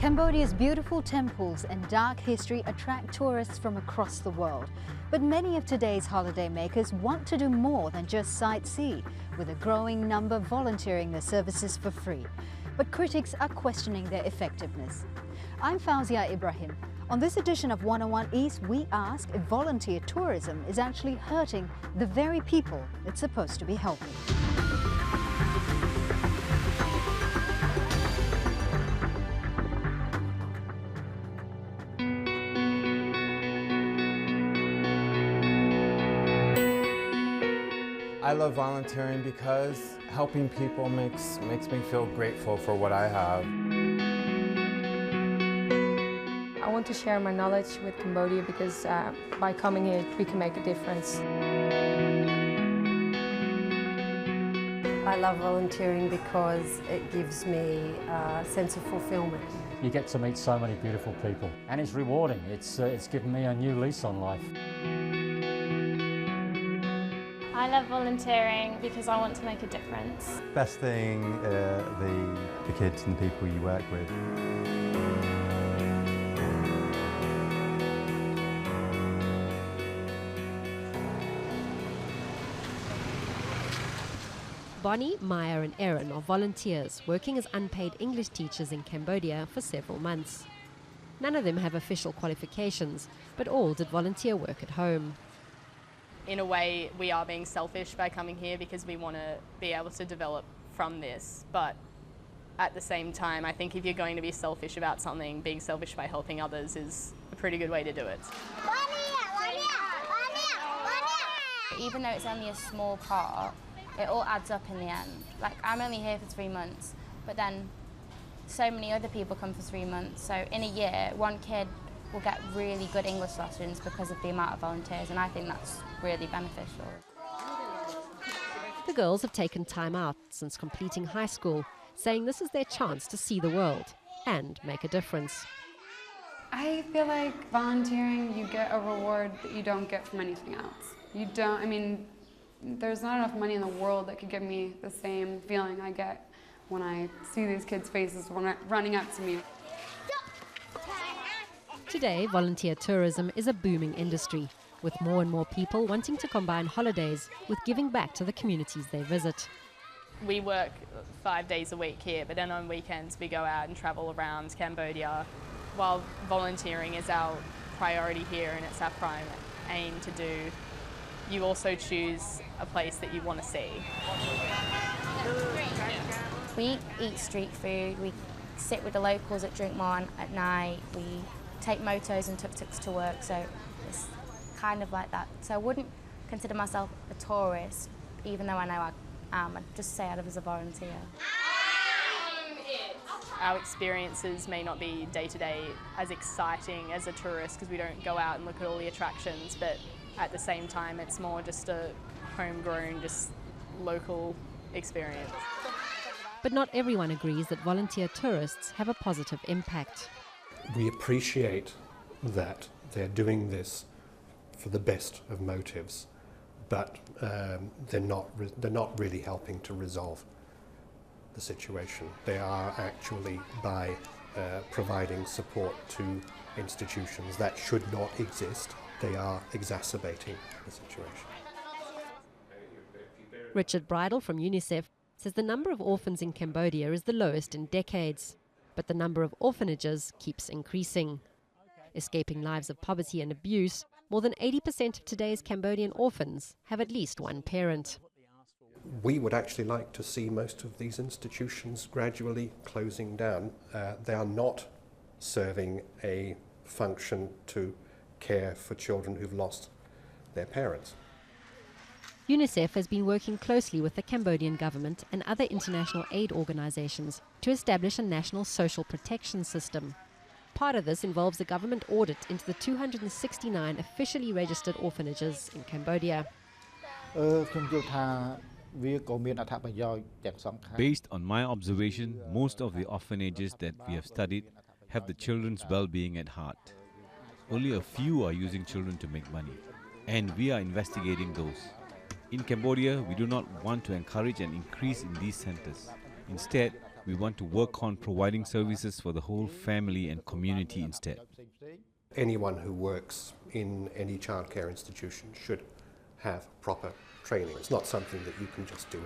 Cambodia's beautiful temples and dark history attract tourists from across the world. But many of today's holidaymakers want to do more than just sightsee, with a growing number volunteering their services for free. But critics are questioning their effectiveness. I'm Fauzia Ibrahim. On this edition of 101 East, we ask if volunteer tourism is actually hurting the very people it's supposed to be helping. I love volunteering because helping people makes me feel grateful for what I have. I want to share my knowledge with Cambodia because by coming here we can make a difference. I love volunteering because it gives me a sense of fulfillment. You get to meet so many beautiful people and it's rewarding. It's given me a new lease on life. I love volunteering because I want to make a difference. Best thing, the kids and the people you work with. Bonnie, Maya and Erin are volunteers working as unpaid English teachers in Cambodia for several months. None of them have official qualifications, but all did volunteer work at home. In a way, we are being selfish by coming here because we want to be able to develop from this. But at the same time, I think if you're going to be selfish about something, being selfish by helping others is a pretty good way to do it. Even though it's only a small part, it all adds up in the end. Like, I'm only here for 3 months, but then so many other people come for 3 months. So in a year, one kid will get really good English lessons because of the amount of volunteers, and I think that's really beneficial. The girls have taken time out since completing high school, saying this is their chance to see the world and make a difference. I feel like volunteering, you get a reward that you don't get from anything else. There's not enough money in the world that could give me the same feeling I get when I see these kids' faces running up to me. Today, volunteer tourism is a booming industry, with more and more people wanting to combine holidays with giving back to the communities they visit. We work 5 days a week here, but then on weekends we go out and travel around Cambodia. While volunteering is our priority here and it's our prime aim to do, you also choose a place that you want to see. We eat street food, we sit with the locals at Drink Mon at night, we take motos and tuk-tuks to work, so it's kind of like that. So I wouldn't consider myself a tourist, even though I know I am. I'd just say I was a volunteer. Our experiences may not be day-to-day as exciting as a tourist because we don't go out and look at all the attractions, but at the same time it's more just a homegrown, just local experience. But not everyone agrees that volunteer tourists have a positive impact. We appreciate that they're doing this for the best of motives, but they're not really helping to resolve the situation. They are actually, by providing support to institutions that should not exist, they are exacerbating the situation. Richard Bridle from UNICEF says the number of orphans in Cambodia is the lowest in decades, but the number of orphanages keeps increasing. Escaping lives of poverty and abuse, more than 80% of today's Cambodian orphans have at least one parent. We would actually like to see most of these institutions gradually closing down. They are not serving a function to care for children who've lost their parents. UNICEF has been working closely with the Cambodian government and other international aid organizations to establish a national social protection system. Part of this involves a government audit into the 269 officially registered orphanages in Cambodia. Based on my observation, most of the orphanages that we have studied have the children's well-being at heart. Only a few are using children to make money, and we are investigating those. In Cambodia, we do not want to encourage an increase in these centers. Instead, We want to work on providing services for the whole family and community instead. Anyone who works in any childcare institution should have proper training. It's not something that you can just do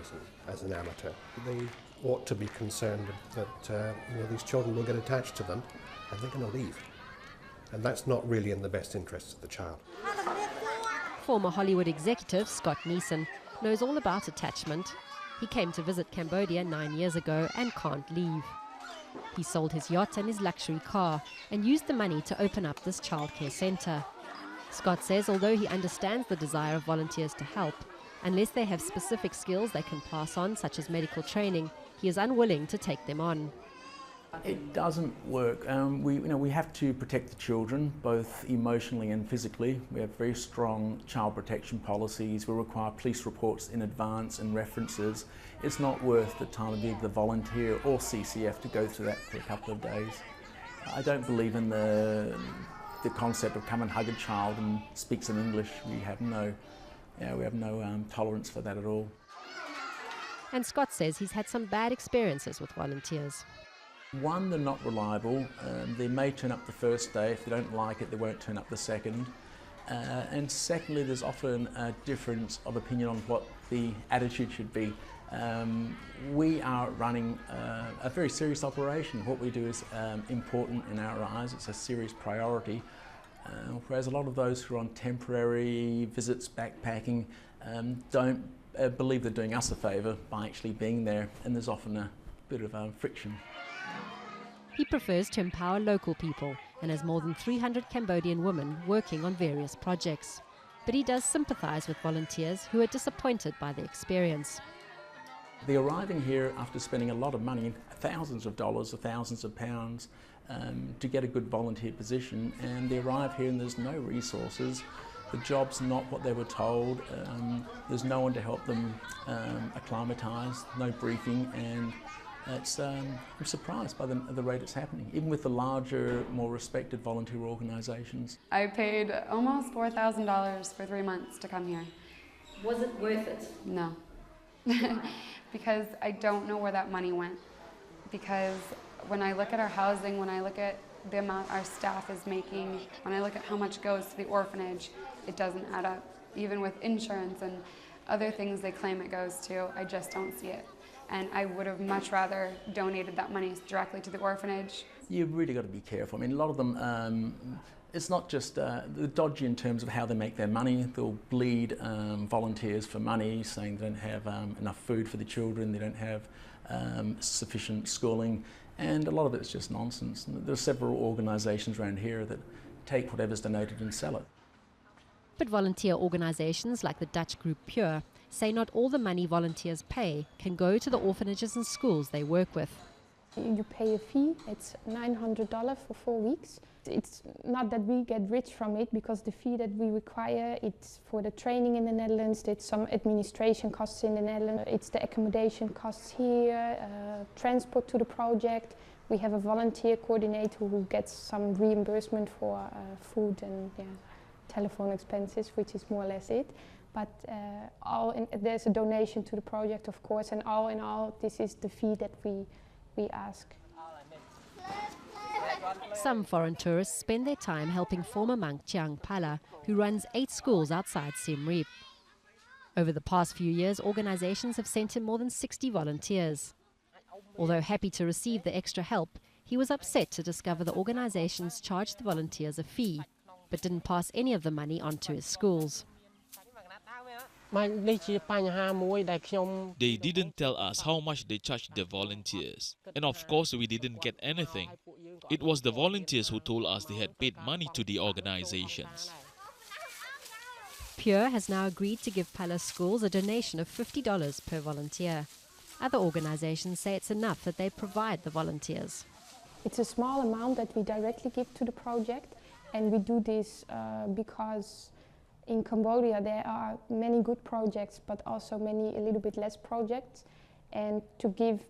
as an amateur. They ought to be concerned that these children will get attached to them and they're going to leave. And that's not really in the best interests of the child. Former Hollywood executive Scott Neeson knows all about attachment. He came to visit Cambodia 9 years ago and can't leave. He sold his yacht and his luxury car and used the money to open up this childcare centre. Scott says although he understands the desire of volunteers to help, unless they have specific skills they can pass on, such as medical training, he is unwilling to take them on. It doesn't work. We have to protect the children, both emotionally and physically. We have very strong child protection policies. We require police reports in advance and references. It's not worth the time of either the volunteer or CCF to go through that for a couple of days. I don't believe in the concept of come and hug a child and speak some English. We have no tolerance for that at all. And Scott says he's had some bad experiences with volunteers. One, they're not reliable. They may turn up the first day. If they don't like it, they won't turn up the second. And secondly, there's often a difference of opinion on what the attitude should be. We are running a very serious operation. What we do is important in our eyes. It's a serious priority. Whereas a lot of those who are on temporary visits, backpacking, don't believe they're doing us a favour by actually being there, and there's often a bit of friction. He prefers to empower local people and has more than 300 Cambodian women working on various projects. But he does sympathise with volunteers who are disappointed by the experience. They're arriving here after spending a lot of money, thousands of dollars or thousands of pounds, to get a good volunteer position, and they arrive here and there's no resources. The job's not what they were told. There's no one to help them acclimatise, no briefing, and I'm surprised by the rate it's happening, even with the larger, more respected volunteer organisations. I paid almost $4,000 for 3 months to come here. Was it worth it? No. Because I don't know where that money went. Because when I look at our housing, when I look at the amount our staff is making, when I look at how much goes to the orphanage, it doesn't add up. Even with insurance and other things they claim it goes to, I just don't see it. And I would have much rather donated that money directly to the orphanage. You've really got to be careful. I mean, a lot of them, it's not just they're dodgy in terms of how they make their money. They'll bleed volunteers for money, saying they don't have enough food for the children, they don't have sufficient schooling, and a lot of it's just nonsense. And there are several organisations around here that take whatever's donated and sell it. But volunteer organisations like the Dutch group Pure say not all the money volunteers pay can go to the orphanages and schools they work with. You pay a fee, it's $900 for 4 weeks. It's not that we get rich from it, because the fee that we require, it's for the training in the Netherlands, it's some administration costs in the Netherlands, it's the accommodation costs here, transport to the project. We have a volunteer coordinator who gets some reimbursement for food and telephone expenses, which is more or less it. But there's a donation to the project, of course, and all in all, this is the fee that we ask. Some foreign tourists spend their time helping former monk Chiang Pala, who runs 8 schools outside Siem Reap. Over the past few years, organisations have sent him more than 60 volunteers. Although happy to receive the extra help, he was upset to discover the organisations charged the volunteers a fee, but didn't pass any of the money on to his schools. They didn't tell us how much they charged the volunteers. And of course, we didn't get anything. It was the volunteers who told us they had paid money to the organizations. Pure has now agreed to give Palace schools a donation of $50 per volunteer. Other organizations say it's enough that they provide the volunteers. It's a small amount that we directly give to the project, and we do this because in Cambodia there are many good projects, but also many a little bit less projects. And to give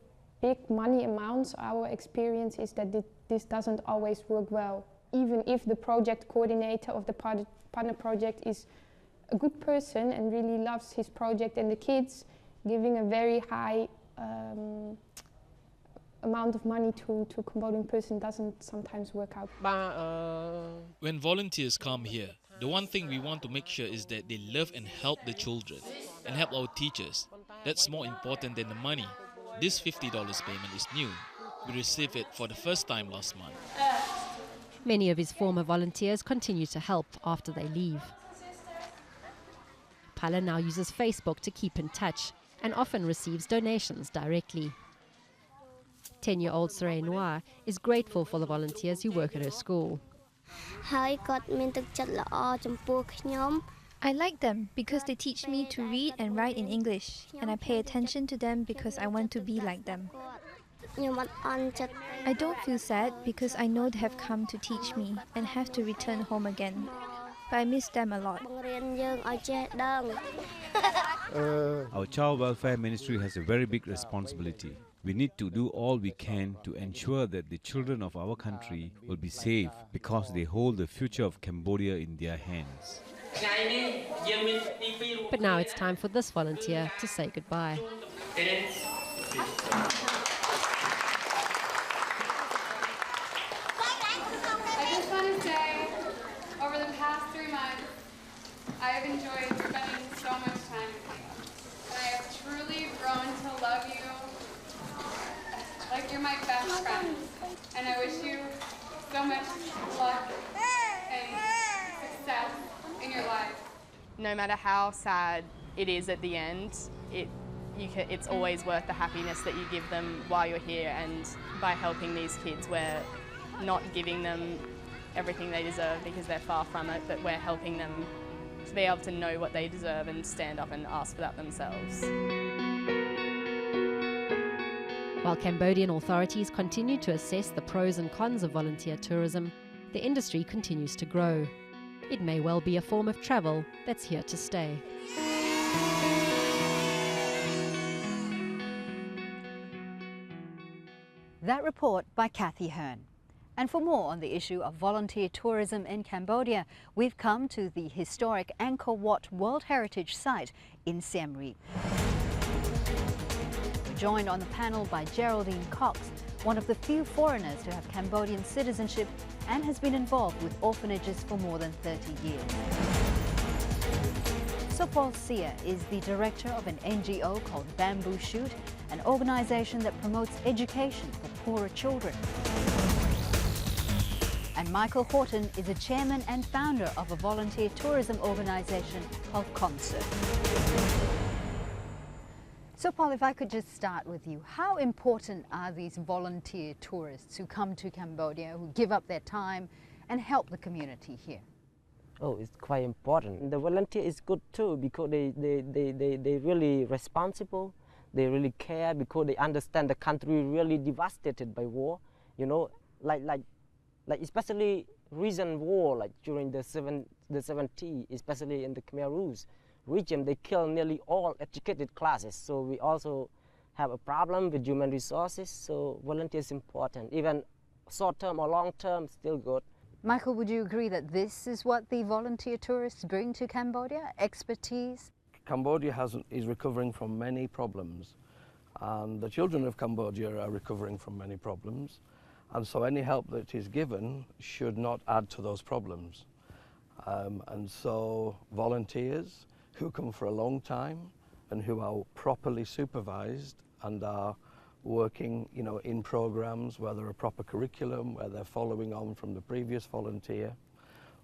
big money amounts, our experience is that this doesn't always work well. Even if the project coordinator of the partner project is a good person and really loves his project and the kids, giving a very high amount of money to a Cambodian person doesn't sometimes work out. When volunteers come here, the one thing we want to make sure is that they love and help the children and help our teachers. That's more important than the money. This $50 payment is new. We received it for the first time last month. Many of his former volunteers continue to help after they leave. Pala now uses Facebook to keep in touch and often receives donations directly. 10-year-old Saray Noir is grateful for the volunteers who work at her school. I like them because they teach me to read and write in English, and I pay attention to them because I want to be like them. I don't feel sad because I know they have come to teach me and have to return home again. But I miss them a lot. Our Child Welfare Ministry has a very big responsibility. We need to do all we can to ensure that the children of our country will be safe because they hold the future of Cambodia in their hands. But now it's time for this volunteer to say goodbye. I just want to say, over the past 3 months, I have enjoyed spending so much time with you. And I have truly grown to love you like you're my best friend. And I wish you so much luck and success in your life. No matter how sad it is at the end, it's always worth the happiness that you give them while you're here, and by helping these kids we're not giving them everything they deserve because they're far from it, but we're helping them to be able to know what they deserve and stand up and ask for that themselves. While Cambodian authorities continue to assess the pros and cons of volunteer tourism, the industry continues to grow. It may well be a form of travel that's here to stay. That report by Kathy Hearn. And for more on the issue of volunteer tourism in Cambodia, we've come to the historic Angkor Wat World Heritage Site in Siem Reap. We're joined on the panel by Geraldine Cox, one of the few foreigners to have Cambodian citizenship and has been involved with orphanages for more than 30 years. Sopol Sia is the director of an NGO called Bamboo Shoot, an organization that promotes education for poorer children. And Michael Horton is a chairman and founder of a volunteer tourism organization called Concert. So Paul, if I could just start with you, how important are these volunteer tourists who come to Cambodia, who give up their time and help the community here? Oh, it's quite important. The volunteer is good too because they really responsible. They really care because they understand the country really devastated by war. You know, like especially recent war, like during the 70s, especially in the Khmer Rouge region, they kill nearly all educated classes. So we also have a problem with human resources. So volunteers important, even short term or long term, still good. Michael, would you agree that this is what the volunteer tourists bring to Cambodia? Expertise? Cambodia is recovering from many problems, and the children of Cambodia are recovering from many problems, and so any help that is given should not add to those problems. And so volunteers who come for a long time and who are properly supervised and are working, you know, in programs where there are proper curriculum, where they're following on from the previous volunteer,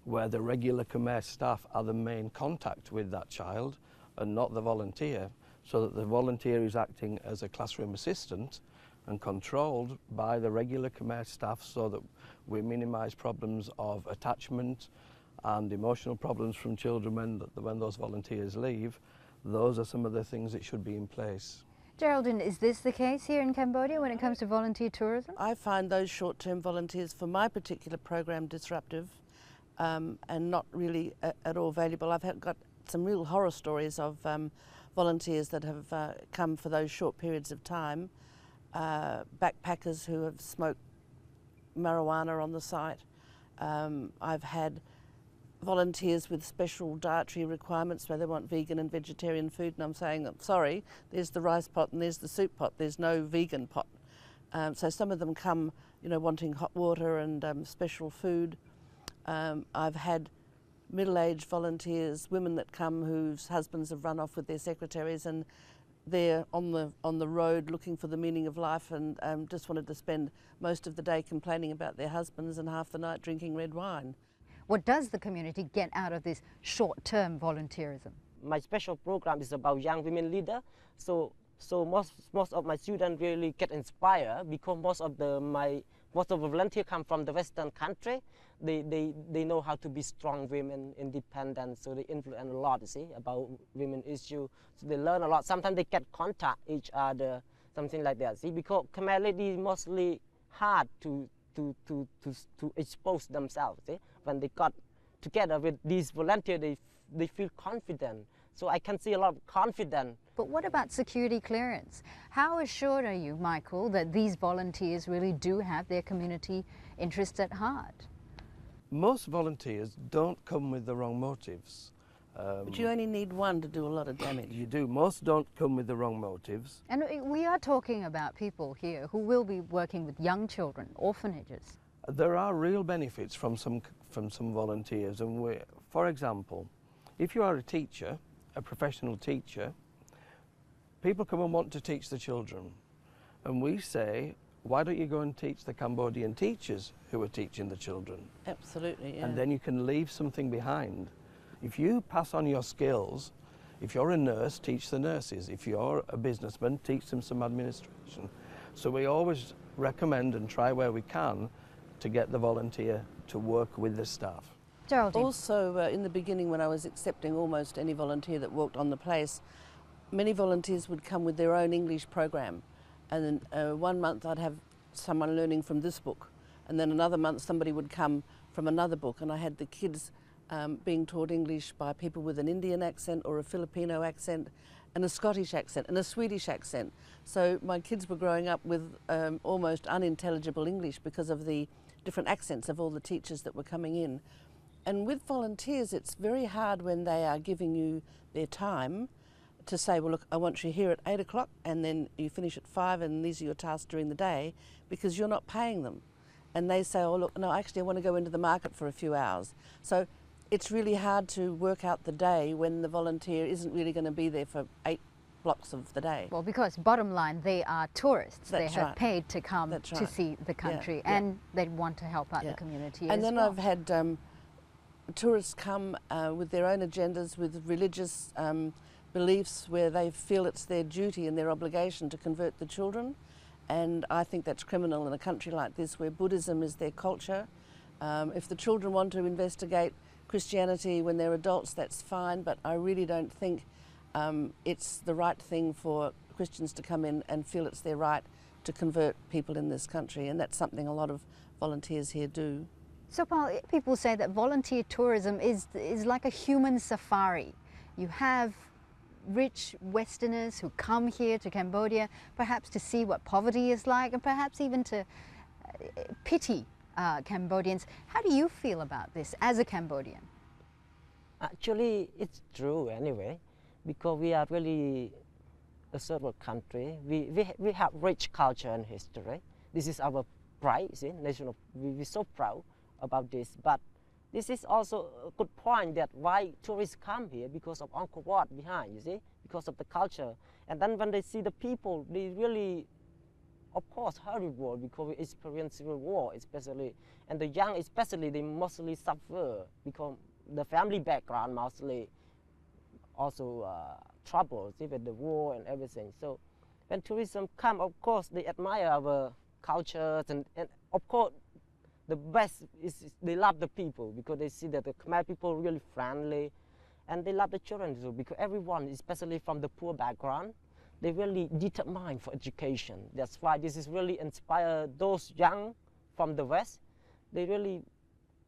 where the regular Khmer staff are the main contact with that child and not the volunteer, so that the volunteer is acting as a classroom assistant and controlled by the regular Khmer staff so that we minimise problems of attachment and emotional problems from children when those volunteers leave. Those are some of the things that should be in place. Geraldine, is this the case here in Cambodia when it comes to volunteer tourism? I find those short-term volunteers for my particular program disruptive and not really at all valuable. I've got some real horror stories of volunteers that have come for those short periods of time, backpackers who have smoked marijuana on the site. I've had volunteers with special dietary requirements where they want vegan and vegetarian food, and I'm saying, sorry, there's the rice pot and there's the soup pot, there's no vegan pot. So some of them come, you know, wanting hot water and special food. I've had middle-aged volunteers, women that come whose husbands have run off with their secretaries, and they're on the road looking for the meaning of life, and just wanted to spend most of the day complaining about their husbands and half the night drinking red wine. What does the community get out of this short-term volunteerism? My special program is about young women leaders. So most of my students really get inspired, because most of the volunteers come from the Western country. They know how to be strong women, independent, so they influence a lot, you see, about women issues. So they learn a lot. Sometimes they get contact each other, something like that. See, because Khmer ladies mostly hard to expose themselves. See, when they got together with these volunteers, they feel confident. So I can see a lot of confidence. But what about security clearance? How assured are you, Michael, that these volunteers really do have their community interests at heart? Most volunteers don't come with the wrong motives. But you only need one to do a lot of damage. You do. Most don't come with the wrong motives. And we are talking about people here who will be working with young children, orphanages. There are real benefits from some volunteers. And for example, if you are a teacher, a professional teacher, people come and want to teach the children. And we say, why don't you go and teach the Cambodian teachers who are teaching the children? Absolutely, yeah. And then you can leave something behind. If you pass on your skills, if you're a nurse, teach the nurses. If you're a businessman, teach them some administration. So we always recommend and try where we can to get the volunteer to work with the staff. Geraldine. Also, in the beginning, when I was accepting almost any volunteer that walked on the place, many volunteers would come with their own English program. And then 1 month I'd have someone learning from this book, and then another month somebody would come from another book, and I had the kids being taught English by people with an Indian accent or a Filipino accent and a Scottish accent and a Swedish accent. So my kids were growing up with almost unintelligible English because of the different accents of all the teachers that were coming in. And with volunteers, it's very hard when they are giving you their time to say, well, look, I want you here at 8 o'clock and then you finish at 5 and these are your tasks during the day, because you're not paying them. And they say, oh, look, no, actually I want to go into the market for a few hours. So it's really hard to work out the day when the volunteer isn't really going to be there for 8 blocks of the day. Well, because bottom line, they are tourists. That's they have right. paid to come That's to right. see the country, Yeah, and they want to help out the community and as then well. I've had tourists come with their own agendas, with religious beliefs, where they feel it's their duty and their obligation to convert the children. And I think that's criminal in a country like this, where Buddhism is their culture. If the children want to investigate Christianity when they're adults, that's fine, but I really don't think it's the right thing for Christians to come in and feel it's their right to convert people in this country, and that's something a lot of volunteers here do. So, Paul, people say that volunteer tourism is like a human safari. You have rich Westerners who come here to Cambodia, perhaps to see what poverty is like, and perhaps even to pity Cambodians. How do you feel about this as a Cambodian? Actually, it's true anyway, because we are really a third world country. We have rich culture and history. This is our pride, see, national. We're so proud about this. But this is also a good point that why tourists come here, because of Angkor Wat behind, you see, because of the culture. And then when they see the people, they really, of course, horrible, because we experience civil war, especially. And the young especially, they mostly suffer because the family background mostly also troubles, even the war and everything. So when tourism come, of course, they admire our cultures, and of course, the best is they love the people, because they see that the Khmer people are really friendly, and they love the children too, because everyone, especially from the poor background, they really determined for education. That's why this is really inspire those young from the West. They really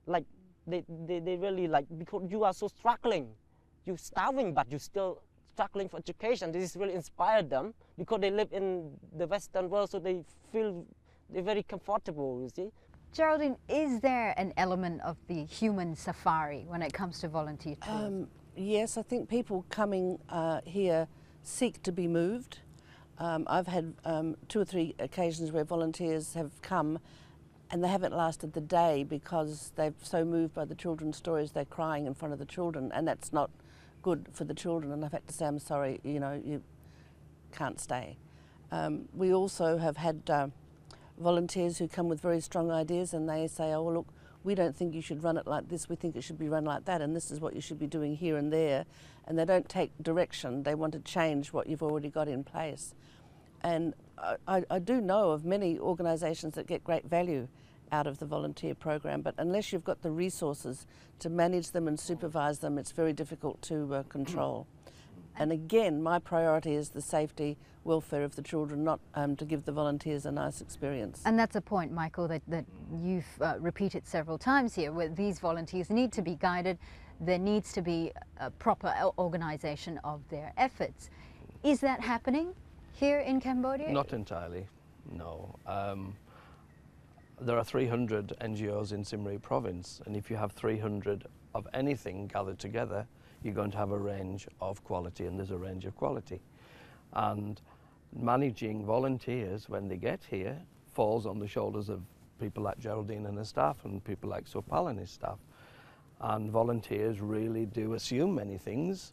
like, they really like, because you are so struggling, you're starving, but you're still struggling for education. This is really inspired them, because they live in the Western world, so they feel they're very comfortable, you see. Geraldine, is there an element of the human safari when it comes to volunteer tourism? Yes, I think people coming here seek to be moved. I've had 2 or 3 occasions where volunteers have come and they haven't lasted the day because they're so moved by the children's stories, they're crying in front of the children, and that's not good for the children, and I've had to say, I'm sorry, you know, you can't stay. We also have had volunteers who come with very strong ideas and they say, oh, well, look, we don't think you should run it like this, we think it should be run like that, and this is what you should be doing here and there. And they don't take direction, they want to change what you've already got in place. And I do know of many organisations that get great value out of the volunteer program, but unless you've got the resources to manage them and supervise them, it's very difficult to control. And again, my priority is the safety, welfare of the children, not to give the volunteers a nice experience. And that's a point, Michael, that you've repeated several times here, where these volunteers need to be guided. There needs to be a proper organisation of their efforts. Is that happening here in Cambodia? Not entirely, no. There are 300 NGOs in Siem Reap province, and if you have 300 of anything gathered together, you're going to have a range of quality, and there's a range of quality. And managing volunteers when they get here falls on the shoulders of people like Geraldine and her staff and people like Sopal and his staff. And volunteers really do assume many things,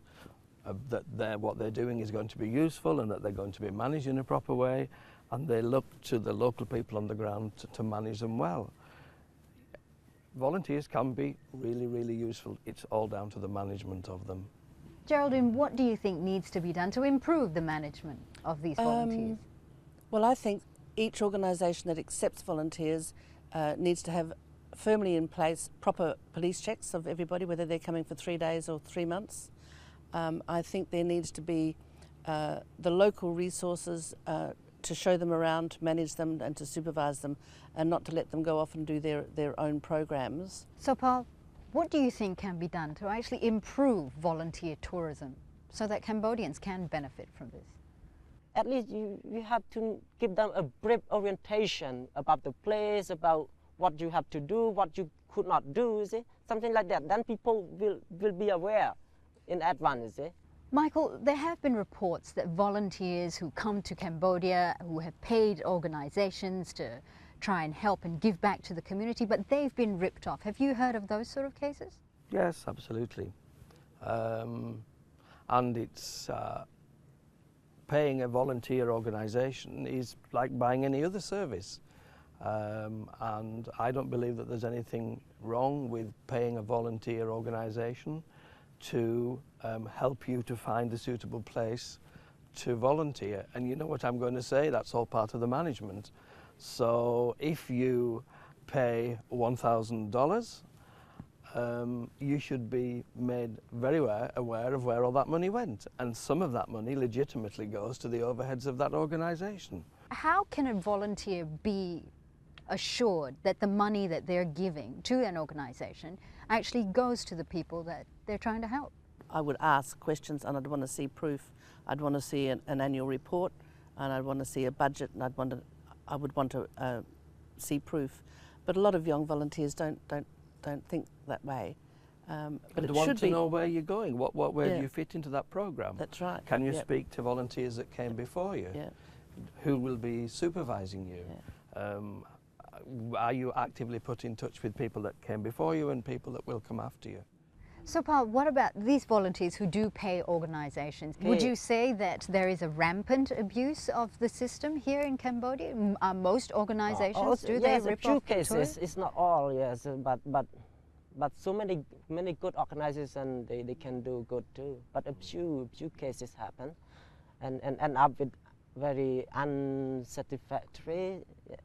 that what they're doing is going to be useful and that they're going to be managed in a proper way, and they look to the local people on the ground to manage them well. Volunteers can be really, really useful. It's all down to the management of them. Geraldine, what do you think needs to be done to improve the management of these volunteers? Well, I think each organisation that accepts volunteers needs to have firmly in place proper police checks of everybody, whether they're coming for 3 days or 3 months. I think there needs to be the local resources to show them around, to manage them and to supervise them, and not to let them go off and do their own programs. So, Paul, what do you think can be done to actually improve volunteer tourism so that Cambodians can benefit from this? At least you have to give them a brief orientation about the place, about what you have to do, what you could not do, you see? Something like that. Then people will be aware in advance, you see? Michael, there have been reports that volunteers who come to Cambodia, who have paid organisations to try and help and give back to the community, but they've been ripped off. Have you heard of those sort of cases? Yes, absolutely. And it's paying a volunteer organisation is like buying any other service. And I don't believe that there's anything wrong with paying a volunteer organisation to help you to find a suitable place to volunteer. And you know what I'm going to say, that's all part of the management. So if you pay $1,000, you should be made very aware of where all that money went. And some of that money legitimately goes to the overheads of that organisation. How can a volunteer be assured that the money that they're giving to an organisation actually goes to the people that they're trying to help? I would ask questions and I'd want to see proof. I'd want to see an annual report, and I'd want to see a budget, and I would want to see proof. But a lot of young volunteers don't think that way. But they want to know where you're going, where do you fit into that programme. That's right. Can you speak to volunteers that came before you? Who will be supervising you? Are you actively put in touch with people that came before you and people that will come after you? So, Paul, what about these volunteers who do pay organisations? Would you say that there is a rampant abuse of the system here in Cambodia? Are most organisations, do they rip off the tourists? Cases, it's not all, yes, but so many good organisations, they can do good too. But a few cases happen and end up with very unsatisfactory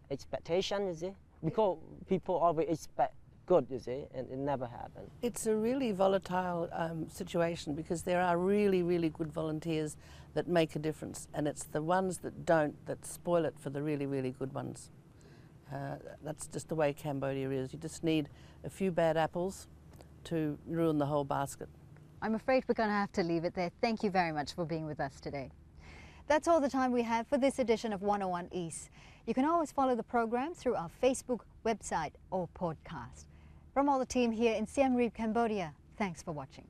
expectation, you see, because people always expect good, you see, and it never happens. It's a really volatile situation, because there are really, really good volunteers that make a difference, and it's the ones that don't that spoil it for the really, really good ones. That's just the way Cambodia is. You just need a few bad apples to ruin the whole basket. I'm afraid we're going to have to leave it there. Thank you very much for being with us today. That's all the time we have for this edition of 101 East. You can always follow the program through our Facebook, website or podcast. From all the team here in Siem Reap, Cambodia, thanks for watching.